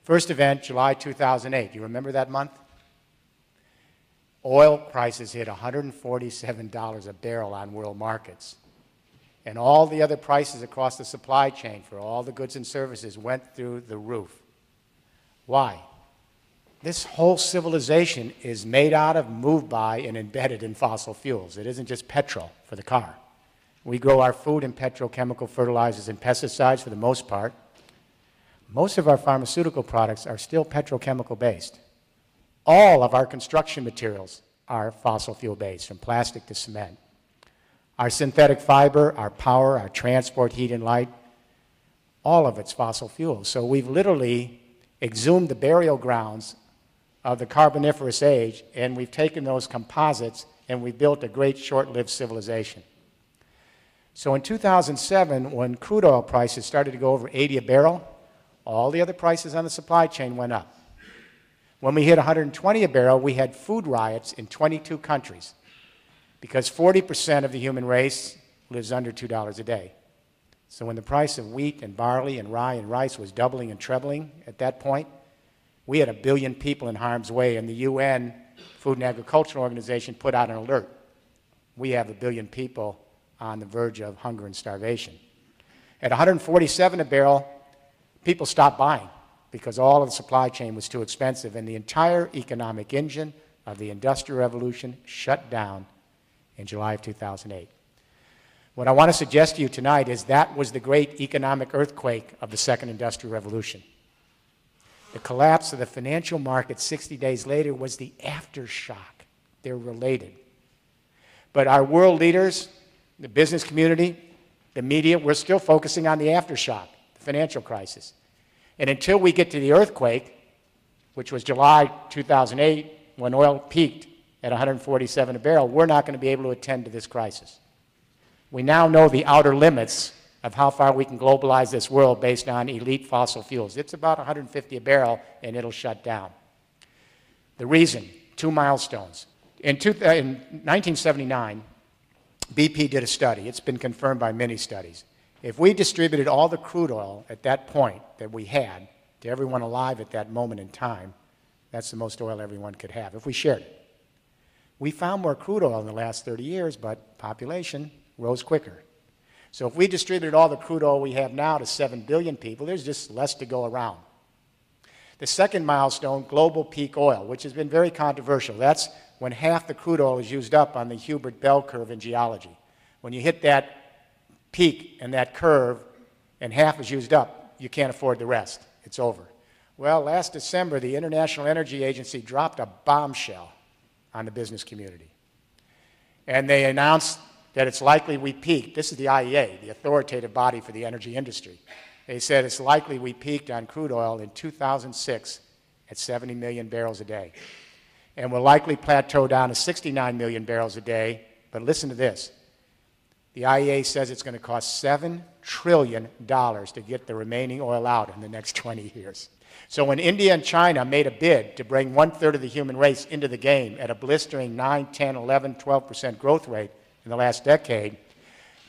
First event, July 2008. You remember that month? Oil prices hit $147 a barrel on world markets. And all the other prices across the supply chain for all the goods and services went through the roof. Why? This whole civilization is made out of, moved by, and embedded in fossil fuels. It isn't just petrol for the car. We grow our food in petrochemical fertilizers and pesticides for the most part. Most of our pharmaceutical products are still petrochemical based. All of our construction materials are fossil fuel based, from plastic to cement. Our synthetic fiber, our power, our transport, heat and light, all of it's fossil fuels. So we've literally exhumed the burial grounds of the Carboniferous age, and we've taken those composites and we've built a great short-lived civilization. So in 2007, when crude oil prices started to go over 80 a barrel, all the other prices on the supply chain went up. When we hit 120 a barrel, we had food riots in 22 countries because 40% of the human race lives under $2 a day. So when the price of wheat and barley and rye and rice was doubling and trebling at that point, we had 1 billion people in harm's way, and the UN Food and Agriculture Organization put out an alert. We have 1 billion people on the verge of hunger and starvation. At 147 a barrel, people stopped buying because all of the supply chain was too expensive, and the entire economic engine of the Industrial Revolution shut down in July of 2008. What I want to suggest to you tonight is that was the great economic earthquake of the Second Industrial Revolution. The collapse of the financial market 60 days later was the aftershock. They're related. But our world leaders, the business community, the media, we're still focusing on the aftershock, the financial crisis. And until we get to the earthquake, which was July 2008, when oil peaked at 147 a barrel, we're not going to be able to attend to this crisis. We now know the outer limits of how far we can globalize this world based on elite fossil fuels. It's about 150 a barrel, and it'll shut down. The reason, 2 milestones. In 1979, BP did a study. It's been confirmed by many studies. If we distributed all the crude oil at that point that we had to everyone alive at that moment in time, that's the most oil everyone could have, if we shared it. We found more crude oil in the last 30 years, but population rose quicker. So if we distributed all the crude oil we have now to 7 billion people, there's just less to go around. The second milestone, global peak oil, which has been very controversial. That's when half the crude oil is used up on the Hubert bell curve in geology. When you hit that peak in that curve and half is used up, you can't afford the rest. It's over. Well, last December, the International Energy Agency dropped a bombshell on the business community. And they announced that it's likely we peaked. This is the IEA, the authoritative body for the energy industry. They said it's likely we peaked on crude oil in 2006 at 70 million barrels a day. And will likely plateau down to 69 million barrels a day. But listen to this. The IEA says it's going to cost $7 trillion to get the remaining oil out in the next 20 years. So when India and China made a bid to bring 1/3 of the human race into the game at a blistering 9, 10, 11, 12% growth rate in the last decade,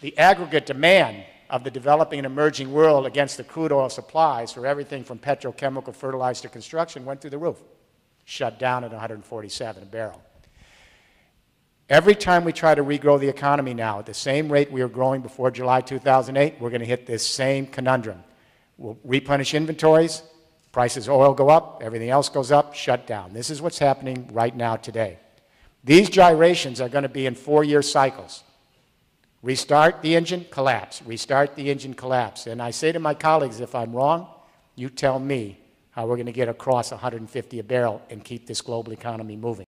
the aggregate demand of the developing and emerging world against the crude oil supplies for everything from petrochemical fertilizer to construction went through the roof, shut down at 147 a barrel. Every time we try to regrow the economy now at the same rate we were growing before July 2008, we're going to hit this same conundrum. We'll replenish inventories, prices of oil go up, everything else goes up, shut down. This is what's happening right now today. These gyrations are going to be in 4-year cycles. Restart the engine, collapse. Restart the engine, collapse. And I say to my colleagues, if I'm wrong, you tell me how we're going to get across 150 a barrel and keep this global economy moving.